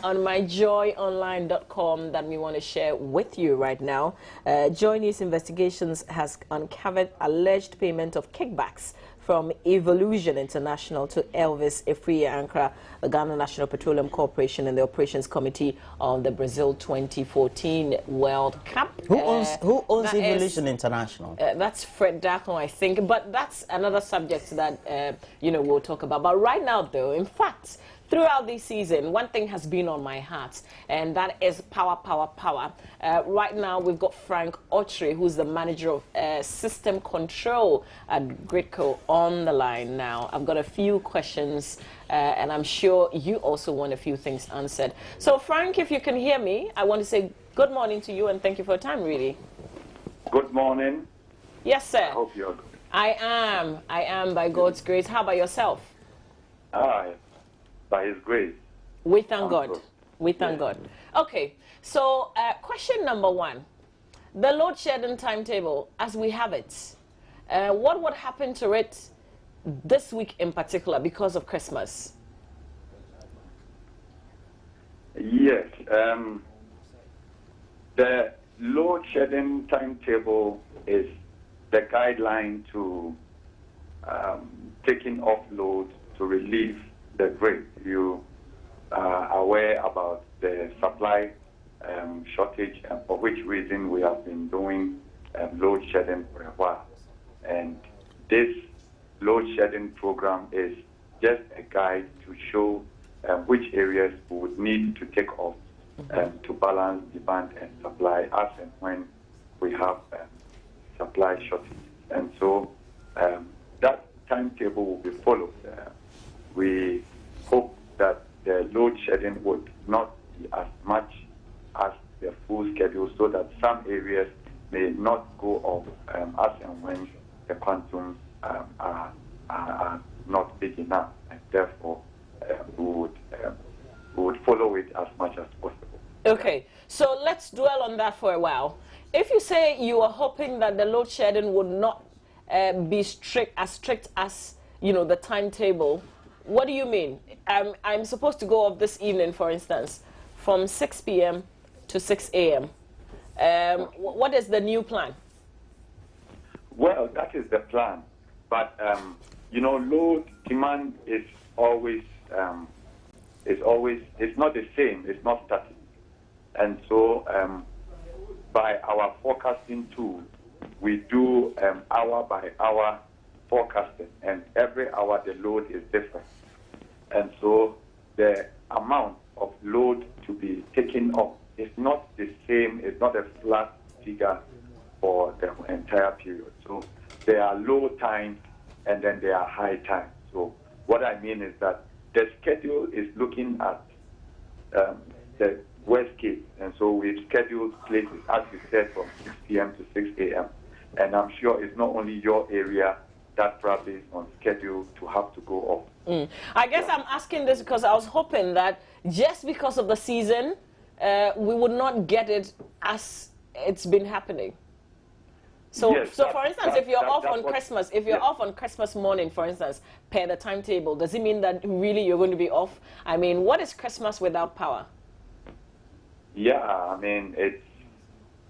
on myjoyonline.com that we want to share with you right now. Joy News Investigations has uncovered alleged payment of kickbacks from Evolution International to Elvis Efriye Ankra, the Ghana National Petroleum Corporation, and the Operations Committee on the Brazil 2014 World Cup. Who owns Evolution International? That's Fred Dacon, I think, but that's another subject that we'll talk about. But right now, though, in fact, throughout this season, one thing has been on my heart, and that is power, power, power. Right now, we've got Frank Autry, who's the manager of system control at Gridco, on the line now. I've got a few questions, and I'm sure you also want a few things answered. So, Frank, if you can hear me, I want to say good morning to you, and thank you for your time, really. Good morning. Yes, sir. I hope you're good. I am, by God's grace. How about yourself? By His grace. We thank God. We thank God. Okay, so question number one. The load shedding timetable, as we have it, what would happen to it this week in particular because of Christmas? Yes. The load shedding timetable is the guideline to taking off load to relieve the grid. You are aware about the supply shortage, and for which reason we have been doing load shedding for a while. And this load shedding program is just a guide to show which areas we would need to take off to balance demand and supply as and when we have supply shortage. And so that timetable will be followed. We hope that the load shedding would not be as much as the full schedule, so that some areas may not go off as and when the quantums are not big enough, and therefore we would follow it as much as possible. Okay, so let's dwell on that for a while. If you say you are hoping that the load shedding would not be strict as the timetable, what do you mean? I'm supposed to go off this evening, for instance, from 6 p.m. to 6 a.m. What is the new plan? Well, that is the plan. But, load demand is always, it's not the same. It's not static. And so by our forecasting tool, we do hour by hour forecasting, and every hour the load is different. And so the amount of load to be taken off is not the same, it's not a flat figure for the entire period. So there are low times and then there are high times. So what I mean is that the schedule is looking at the worst case. And so we've scheduled places, as you said, from 6 p.m. to 6 a.m. And I'm sure it's not only your area that probably is on schedule to have to go off. I guess I'm asking this because I was hoping that just because of the season, we would not get it as it's been happening. So, yes, for instance, if you're off on Christmas, off on Christmas morning, for instance, per the timetable, does it mean that really you're going to be off? I mean, what is Christmas without power? Yeah, I mean,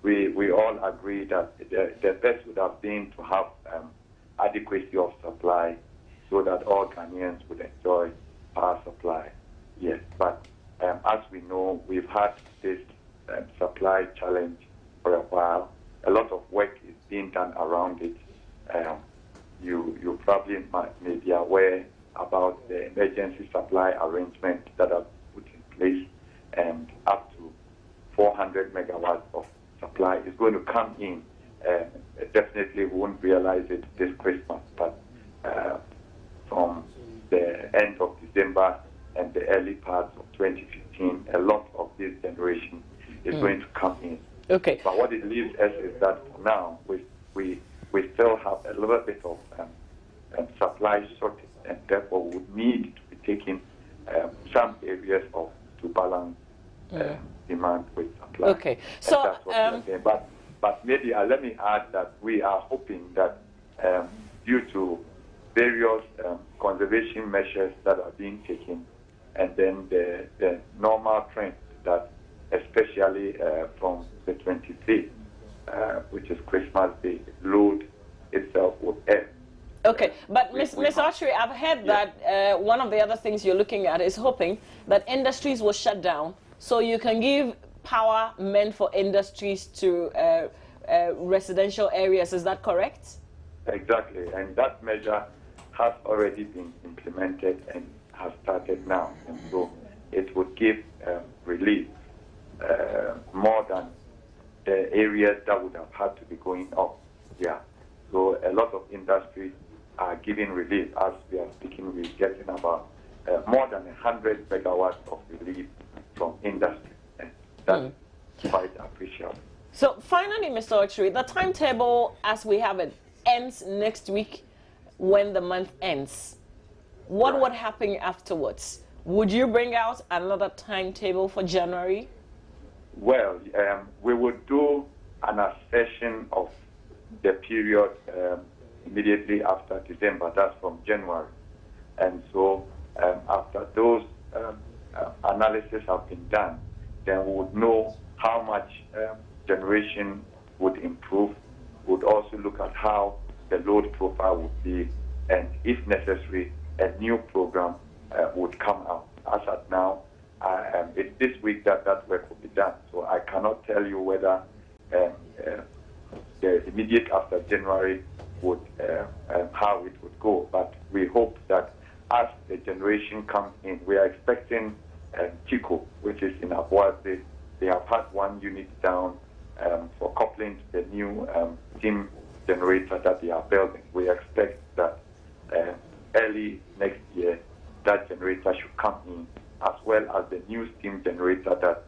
we all agree that the best would have been to have adequacy of supply so that all Ghanaians would enjoy power supply. Yes, but as we know, we've had this supply challenge for a while. A lot of work is being done around it. You probably may be aware about the emergency supply arrangement that are put in place, and up to 400 megawatts of supply is going to come in. Definitely we won't realize it this Christmas, but from the end of December and the early parts of 2015, a lot of this generation is going to come in. Okay. But what it leaves us is that now we still have a little bit of supply shortage, and therefore we would need to be taking some areas off to balance demand with supply. Okay. So, but maybe let me add that we are hoping that due to various conservation measures that are being taken, and then the normal trend that especially from the 25th, which is Christmas Day, load itself would end. Okay, but Ms. Archery, I've heard that one of the other things you're looking at is hoping that industries will shut down so you can give power meant for industries to residential areas. Is that correct? Exactly, and that measure has already been implemented and has started now, and so it would give relief more than the areas that would have had to be going up. Yeah, so a lot of industries are giving relief. As we are speaking, we're getting about more than 100 megawatts of relief from industry, and that's quite appreciable. So finally, Mr. Archery, the timetable as we have it ends next week when the month ends. What would happen afterwards? Would you bring out another timetable for January? Well, we would do an accession of the period immediately after December. That's from January. And so after those analysis have been done, then we would know how much generation would improve. We would also look at how the load profile would be, and if necessary, a new program would come out. As at now, it's this week that work will be done. So I cannot tell you whether the immediate after January would how it would go. But we hope that as the generation comes in, we are expecting Chico, which is in Abuase. They have had one unit down for coupling to the new steam generator that they are building. We expect that early next year that generator should come in, as well as the new steam generator that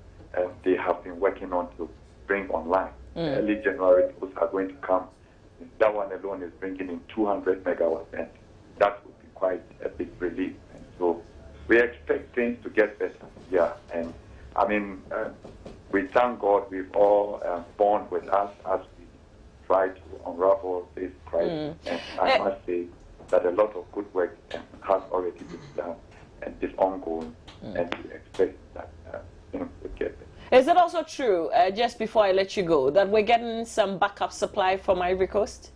they have been working on to bring online. Early January, those are going to come. That one alone is bringing in 200 megawatts, and that would be quite a big relief. And so we expect things to get better. Yeah, and I mean, we thank God we've all borne with us as we try to unravel this crisis. And I must say that a lot of good work has already been done and is ongoing, and we expect that things will get better. Is it also true, just before I let you go, that we're getting some backup supply from Ivory Coast?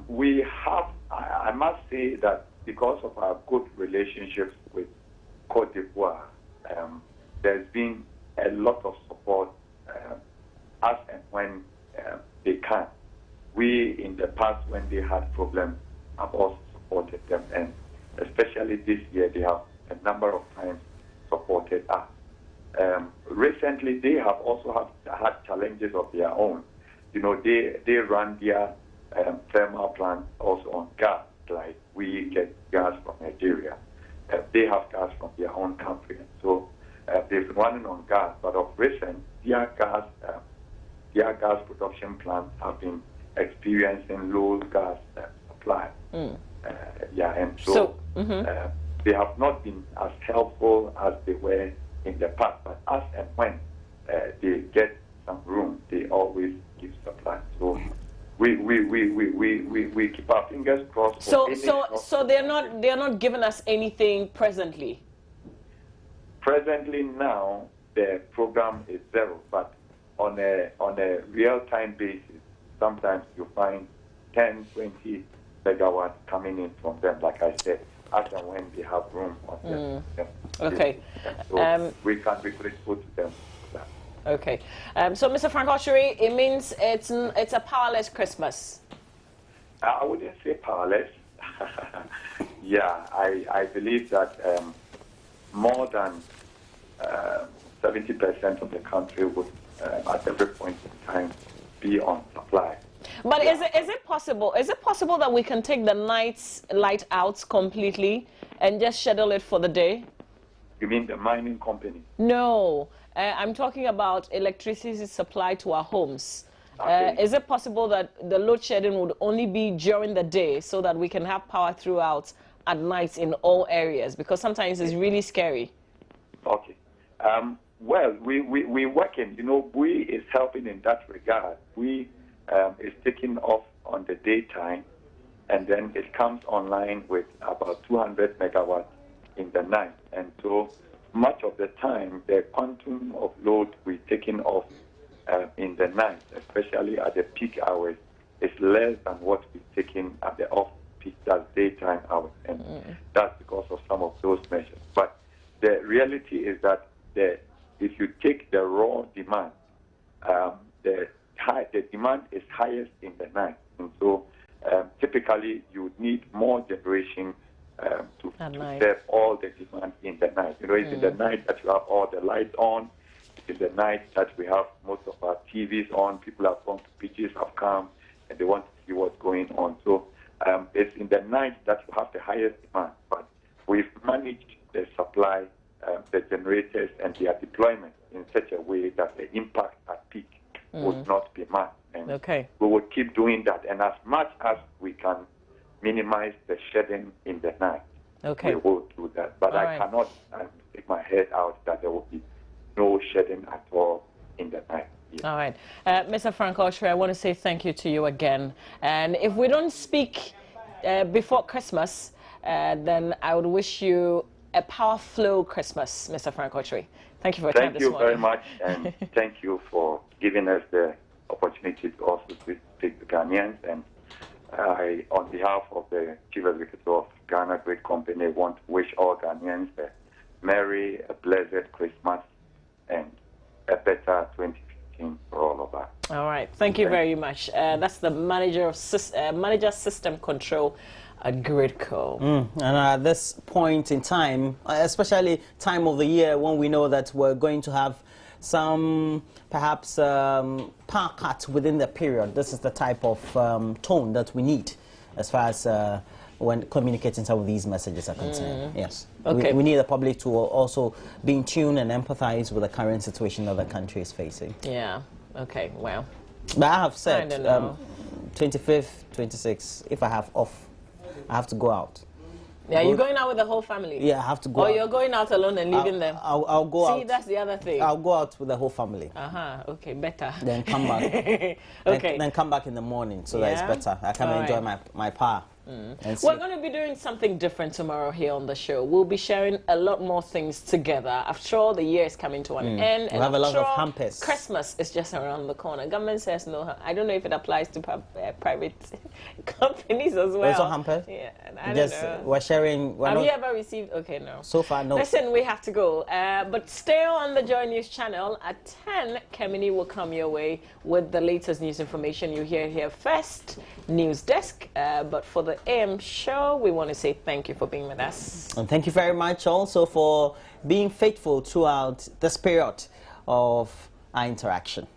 We have, I must say that because of our good relationships with Côte d'Ivoire, there's been a lot of support as and when they can. We, in the past, when they had problems, have also supported them, and especially this year, they have a number of times supported us. Recently, they have also had challenges of their own. You know, they run their thermal plant also on gas, like we get gas from Nigeria. They have gas from their own country, and so they've been running on gas. But of recent, their gas production plants have been experiencing low gas supply. And so they have not been as helpful as they were in the past. But as and when they get some room, they always give supply. So we keep our fingers crossed. So they're not giving us anything presently. Presently now, the program is zero, but on a real-time basis, sometimes you find 10, 20 megawatts coming in from them, like I said, as and when they have room on them. Okay. So we can be grateful to them for that. Okay. So, Mr. Frank Archery, it means it's a powerless Christmas. I wouldn't say powerless. Yeah, I believe that more than 70% of the country would, at every point in time, be on supply. But is it possible? Is it possible that we can take the night's light out completely and just schedule it for the day? You mean the mining company? No, I'm talking about electricity supply to our homes. Okay. Is it possible that the load shedding would only be during the day so that we can have power throughout at night in all areas? Because sometimes it's really scary. Okay. Well, we working. You know, we is helping in that regard. We is taking off on the daytime, and then it comes online with about 200 megawatts in the night. And so much of the time, the quantum of load we're taking off in the night, especially at the peak hours, is less than what we're taking at the off-peak, that's daytime hours. And that's because of some of those measures. But the reality is that if you take the raw demand, the demand is highest in the night. And so typically you need more generation to serve all the demand in the night. You know, it's in the night that you have all the lights on. It's in the night that we have most of our TVs on. People have gone to beaches, have come, and they want to see what's going on. So it's in the night that you have the highest demand. But we've managed the supply, the generators, and their deployment in such a way that the impact at peak would not be much. And we will keep doing that. And as much as we can minimize the shedding in the night, we will do that. But I cannot take my head out that there will be no shedding at all in the night. Yeah. All right. Mr. Frank Otchere, I want to say thank you to you again. And if we don't speak before Christmas, then I would wish you a power flow Christmas, Mr. Frank Otchere. Thank you for your time this morning. Thank you very much, and thank you for giving us the opportunity to also speak to Ghanaians. And I, on behalf of the Chief Executive of Ghana Grid Company, want to wish all Ghanaians a merry, a blessed Christmas, and a better 2015 for all of us. All right. Thank you very much. That's the manager of system control at Gridco. And at this point in time, especially time of the year when we know that we're going to have some perhaps power cuts within the period, this is the type of tone that we need as far as when communicating some of these messages are concerned. Yes. Okay. We need the public to also be in tune and empathize with the current situation that the country is facing. Yeah. Okay. Well. But I have said 25th, 26th, if I have off, I have to go out. Yeah, you're going out with the whole family? Yeah, I have to go out. Or you're going out alone and leaving them? I'll go out. See, that's the other thing. I'll go out with the whole family. Okay, better. Then come back. Then come back in the morning, so that it's better. I can enjoy my power. We're going to be doing something different tomorrow here on the show. We'll be sharing a lot more things together. After all, the year is coming to an end. We'll have a lot of hampers. Christmas is just around the corner. Government says no. I don't know if it applies to private companies as well. Also hampers? Yeah, I don't know. We're sharing. Have you ever received? Okay, no. So far, no. Listen, we have to go. But stay on the Joy News channel. At 10, Kemini will come your way with the latest news information. You hear here first, News Desk. But for the AM show, we want to say thank you for being with us. And thank you very much also for being faithful throughout this period of our interaction.